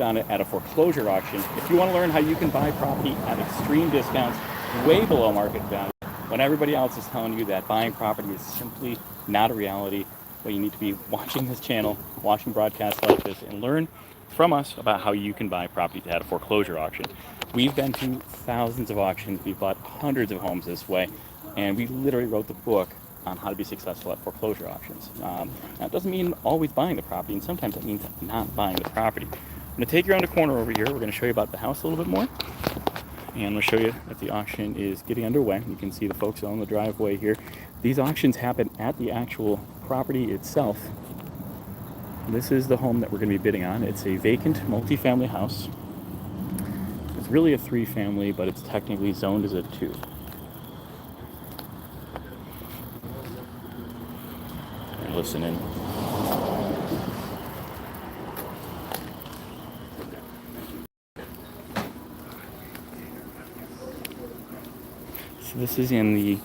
on it at a foreclosure auction. If you want to learn how you can buy property at extreme discounts, way below market value, when everybody else is telling you that buying property is simply not a reality, well, you need to be watching this channel, watching broadcasts like this, and learn from us about how you can buy property at a foreclosure auction. We've been to thousands of auctions. We've bought hundreds of homes this way, and we literally wrote the book on how to be successful at foreclosure auctions. That doesn't mean always buying the property, and sometimes it means not buying the property. I'm going to take you around the corner over here. We're going to show you about the house a little bit more, and I'm going to show you that the auction is getting underway. You can see the folks on the driveway here. These auctions happen at the actual property itself. This is the home that we're going to be bidding on. It's a vacant multifamily house. It's really a 3-family, but it's technically zoned as a 2. And listen in. So this is in the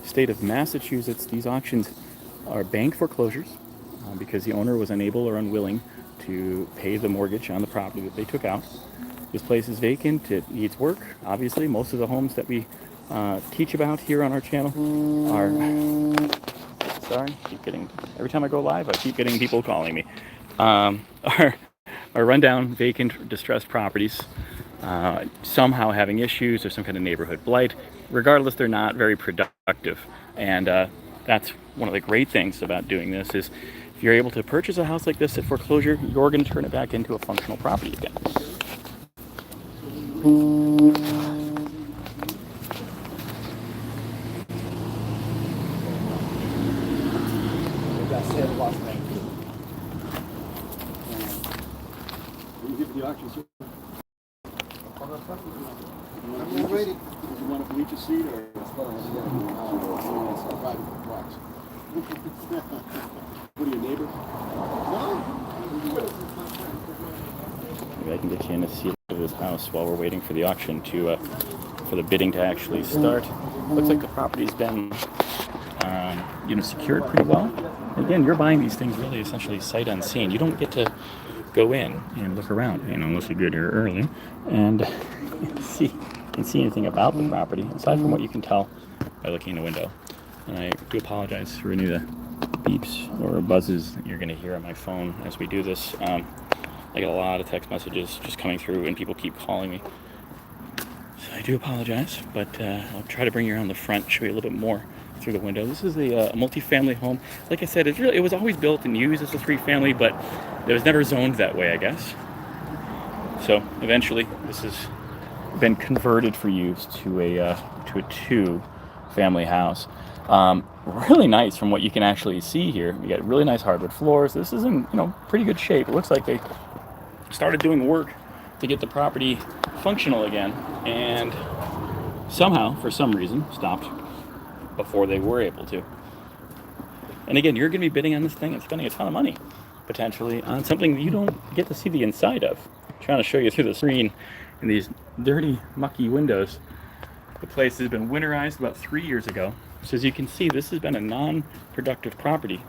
state of Massachusetts. These auctions are bank foreclosures because the owner was unable or unwilling to pay the mortgage on the property that they took out. This place is vacant. It needs work. Obviously, most of the homes that we teach about here on our channel are... Sorry, every time I go live, I keep getting people calling me. Are rundown, vacant, distressed properties, somehow having issues or some kind of neighborhood blight. Regardless, they're not very productive. And that's one of the great things about doing this is if you're able to purchase a house like this at foreclosure, you're going to turn it back into a functional property again. The auction, sir. I'm ready. Do you want to bleach a seat or private box? What are your neighbors? Maybe I can get you in a seat of this house while we're waiting for the auction to for the bidding to actually start. Looks like the property's been secured pretty well. Again, you're buying these things really essentially sight unseen. You don't get to go in and look around, unless you get here early and see anything about the property aside from what you can tell by looking in the window. And I do apologize for any of the beeps or buzzes that you're going to hear on my phone as we do this. I get a lot of text messages just coming through and people keep calling me, so I do apologize, but I'll try to bring you around the front, show you a little bit more through the window. This is a multi-family home. Like I said, it was always built and used as a 3-family, but it was never zoned that way, I guess. So eventually, this has been converted for use to a 2-family house. Really nice from what you can actually see here. You got really nice hardwood floors. This is in pretty good shape. It looks like they started doing work to get the property functional again, and somehow, for some reason, stopped before they were able to. And again, you're going to be bidding on this thing and spending a ton of money potentially on something that you don't get to see the inside of. I'm trying to show you through the screen in these dirty, mucky windows. The place has been winterized about 3 years ago. So as you can see, this has been a non-productive property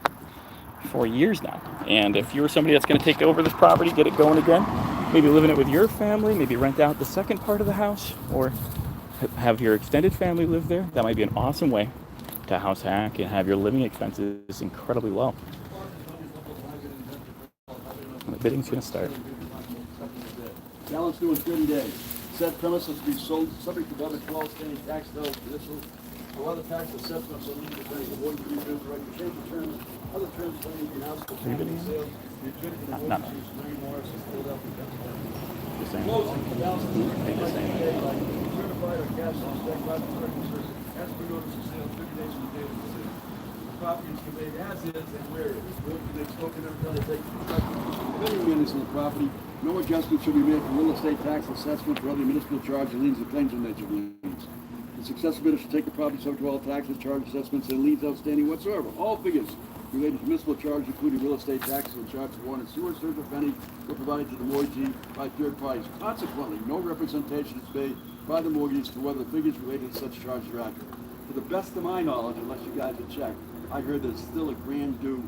for years now. And if you're somebody that's going to take over this property, get it going again, maybe live in it with your family, maybe rent out the second part of the house, or have your extended family live there, that might be an awesome way to house hack and have your living expenses incredibly low. And the bidding's going to start. Balance due in 30 days. Said premises to be sold subject to other 12 standing tax bills, initial or other tax assessments on legal depending on what you do, right? You change the terms, other terms claiming the house for sale. Not the same. Closing, the balance is due in 30 days by certified or cash on check by the clerk and clerk. As per notice of sale, 30 days from the date of the sale. The property is conveyed as is and where it is. Will be spoken until they take construction. If any maintenance on the property, no adjustment should be made for real estate tax assessment or other municipal charge and liens and claims on nature of liens. The successful bidder should take the property subject to all taxes, charge assessments, and liens outstanding whatsoever. All figures related to municipal charges, including real estate taxes and charges of water and sewer, surge, if any, were provided to the mortgagee by third parties. Consequently, no representation is made by the mortgagee to whether the figures related to such charges are accurate. To the best of my knowledge, unless you guys have checked, I heard there's still a grand due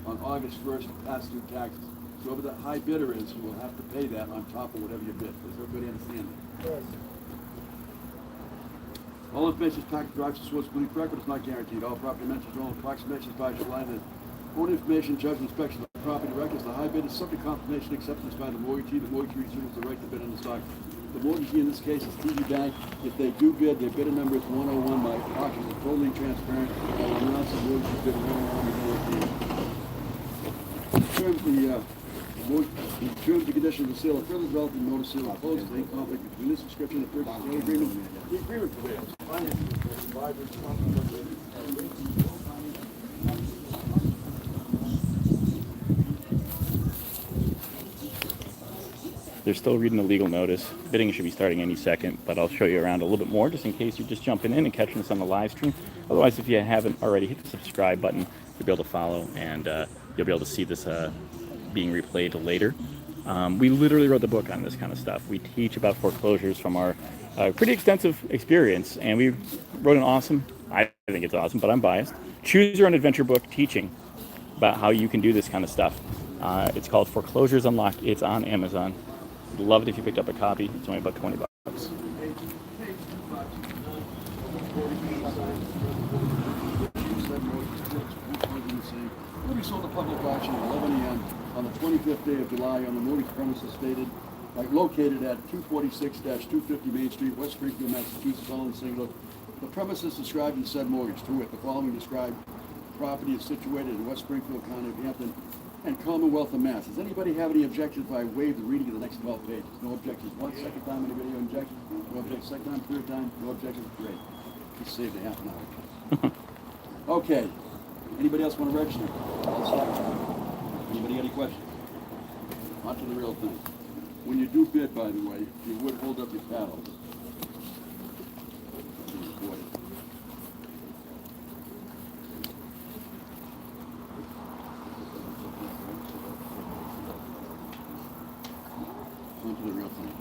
on August 1st past due taxes. So whoever that high bidder is, will have to pay that on top of whatever you bid. Does everybody understand that? Yes. All information is packaged, drives to source belief record is not guaranteed. All property mentions are all approximations by July. The own information, judgment, inspection of the property records. The high bid is subject to confirmation acceptance by the mortgagee. The mortgagee reserves the right to bid on the stock. The mortgagee in this case is TD Bank. If they do bid, their bidder number is 101 by auction. It's totally transparent. I'll announce the mortgagee bid 101 in terms and conditions of the sale of further development notice sale of closed in conflict between this description and the purchase sale agreement. The agreement prevails. They're still reading the legal notice. Bidding should be starting any second, but I'll show you around a little bit more just in case you're just jumping in and catching us on the live stream. Otherwise, if you haven't already, hit the subscribe button. You'll be able to follow, and you'll be able to see this being replayed later. We literally wrote the book on this kind of stuff. We teach about foreclosures from our pretty extensive experience, and we wrote an awesome, I think it's awesome, but I'm biased, choose your own adventure book teaching about how you can do this kind of stuff. It's called Foreclosures Unlocked. It's on Amazon. I'd love it if you picked up a copy. It's only about 20 bucks. Will be sold to public auction at 11 a.m. on the 25th day of July on the mortgage premises located at 246-250 Main Street, West Springfield, Massachusetts, all in singular. The premises described in said mortgage. To it, the following described property is situated in West Springfield, County of Hampton, and Commonwealth of Mass. Does anybody have any objections if I waive the reading of the next 12 pages? No objections. One second time, anybody have objections? No objections. Second time, third time, no objections. Great. Just saved a half an hour. Okay. Anybody else want to register? All set. Anybody got any questions? On to the real thing. When you do bid, by the way, you would hold up your paddle. To the real thing.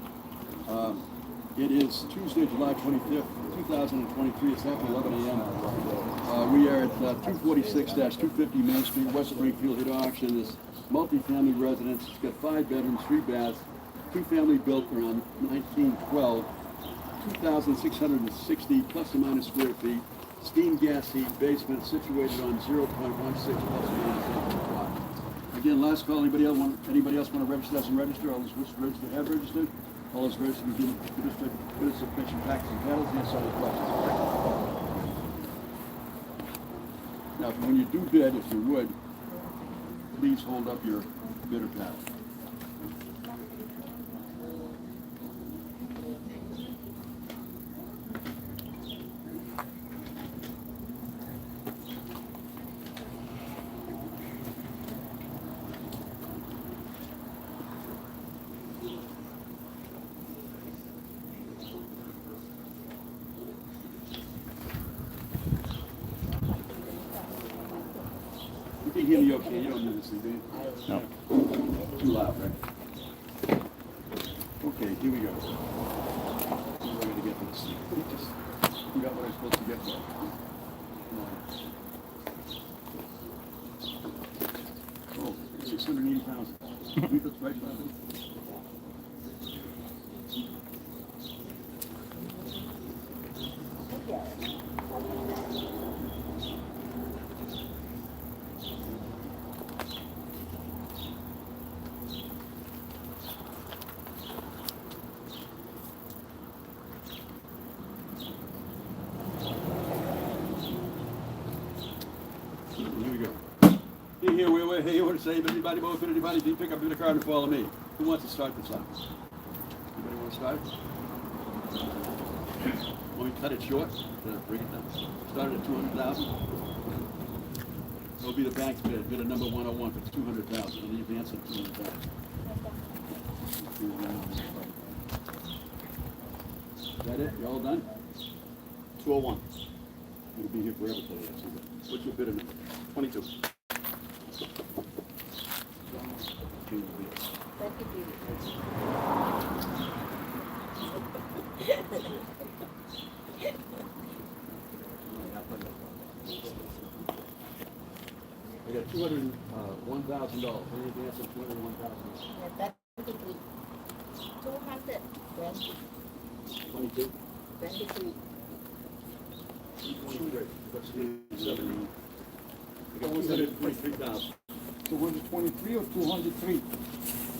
It is Tuesday, July 25th, 2023. It's after 11 a.m. We are at 246-250 Main Street, West Springfield. Hit auction. This multi-family residence. It's got 5 bedrooms, 3 baths, 2 family built around 1912, 2,660 plus or minus square feet. Steam, gas, heat, basement situated on 0.16 plus or minus 8. Again, last call. Anybody else want to register? Doesn't register. All those registered have registered. All those registered begin with submission taxes and penalties. Answer all the questions. Now, when you do bid, if you would, please hold up your bidder paddle. You can hear me okay, you don't need this thing, do you? No. Too loud, right? Okay, here we go. We're going to get this. You got what I'm supposed to get to. Oh, 680,000. We put the price on it. Here we go. Hey, what to say? Anybody, you pick up the card and follow me. Who wants to start this off? Anybody want to start? Want me to cut it short? Bring it down. Start at 200,000. It'll be the bank's bid. Bid a number 101 for 200,000. And the advance of 200,000. Is that it? You all done? 201. We'll be here forever today. What's your bid number? 22. I got 201,000. $1,000. Any advance on 200, $1,000. That's 23. 220. 22. 23. 23. That's 70. I got 123,000. 223 or 203?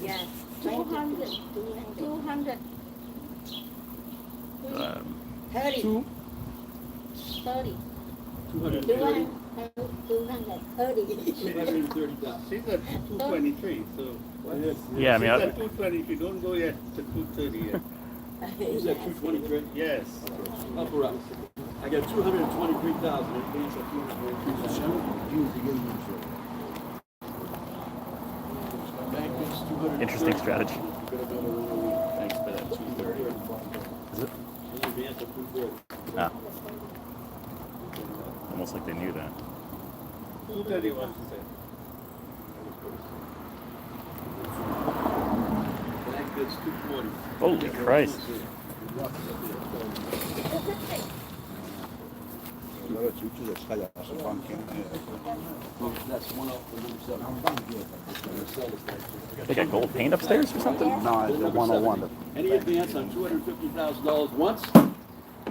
Yeah. 200. 200. 30. Two. 30. 230. 230. 230,000. She's at 223, so. Yeah, I mean, She's at 220. If you don't go yet to 230 yet. Is that 223? Yes. Up or up? I got 223,000. Advance on 223,000. Bank is 230. interesting strategy. Thanks for that 230. Is it? Advance on 230. Ah. Almost like they knew that. 230 was to say. Bank bids 220. Holy Christ. That's one off the number 7. They got gold paint upstairs or something? No, it's the 101. Any advance on $250,000 once?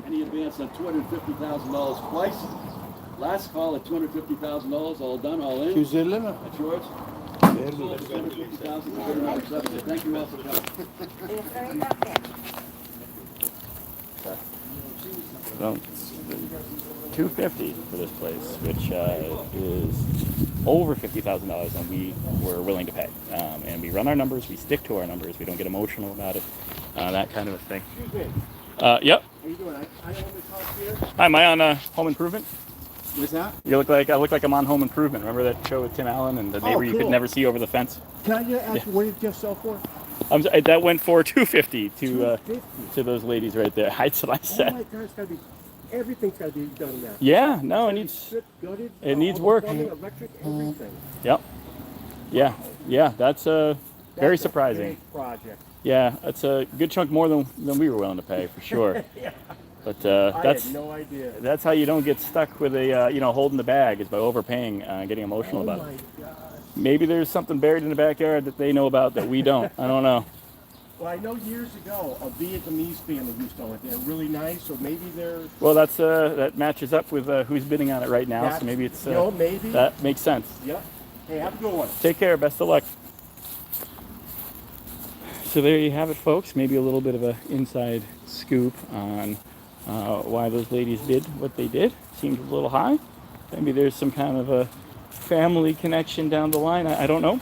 Any advance on $250,000 twice? Last call at $250,000, all done, all in. That's yours. Sold $250,000. Thank you all for coming. Well, $250 for this place, which is over $50,000 than we were willing to pay. And we run our numbers, we stick to our numbers, we don't get emotional about it, that kind of a thing. Excuse me. Yep. How you doing? I own this house here. Hi, am I on Home Improvement? What's that? I look like I'm on Home Improvement. Remember that show with Tim Allen and the neighbor you could cool. never see over the fence? Can I just ask you, what did you just sell for? That went for $250 $250. to those ladies right there. That's what I Oh said. my God, it's gotta be, everything's gotta be done now. Yeah, no, it needs. Stripped, gutted, it all needs the work. Plumbing, electric, everything. Yep. Yeah. That's very That's a surprising. big project. Yeah, that's a good chunk more than we were willing to pay for sure. Yeah. But I that's had no idea. that's how you don't get stuck with a holding the bag is by overpaying, getting emotional Oh about my it. God. Maybe there's something buried in the backyard that they know about that we don't. I don't know. Well, I know years ago a Vietnamese family used to own it. They're really nice, so maybe they're. Well, that matches up with who's bidding on it right now. That's- So maybe it's maybe. that makes sense. Yep. Hey, have a good one. Take care. Best of luck. So there you have it, folks. Maybe a little bit of an inside scoop on why those ladies did what they did. Seemed a little high. Maybe there's some kind of a family connection down the line. I don't know.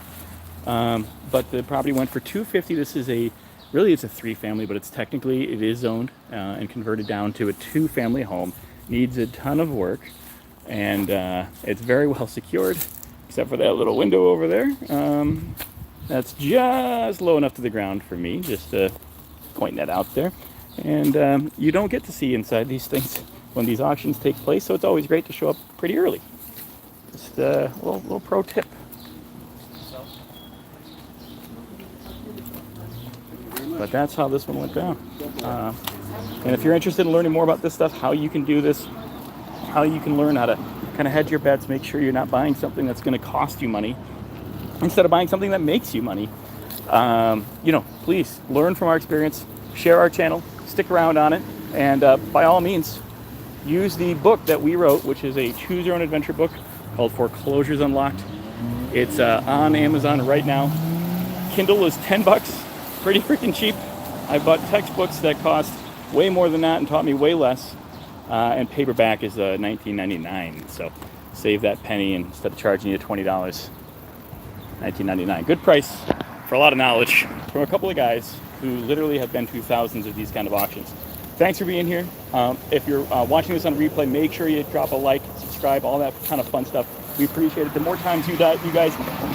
But the property went for $250. This is it's a 3-family, but it is zoned and converted down to a 2-family home. Needs a ton of work, and it's very well secured, except for that little window over there. That's just low enough to the ground for me, just pointing that out there. And you don't get to see inside these things when these auctions take place, so it's always great to show up pretty early. Just a little pro tip. But that's how this one went down. And if you're interested in learning more about this stuff, how you can do this, how you can learn how to kind of hedge your bets, make sure you're not buying something that's going to cost you money instead of buying something that makes you money, please learn from our experience, share our channel, stick around on it, and by all means, use the book that we wrote, which is a choose your own adventure book called Foreclosures Unlocked. It's on Amazon right now. Kindle is $10, pretty freaking cheap. I bought textbooks that cost way more than that and taught me way less. And paperback is $19.99. So save that penny, and instead of charging you $20, $19.99. Good price for a lot of knowledge from a couple of guys who literally have been to thousands of these kind of auctions. Thanks for being here. If you're watching this on replay, make sure you drop a like, subscribe, all that kind of fun stuff. We appreciate it. The more times you guys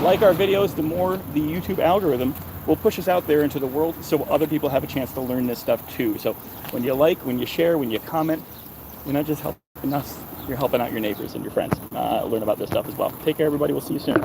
like our videos, the more the YouTube algorithm will push us out there into the world so other people have a chance to learn this stuff too. So when you like, when you share, when you comment, you're not just helping us, you're helping out your neighbors and your friends learn about this stuff as well. Take care, everybody. We'll see you soon.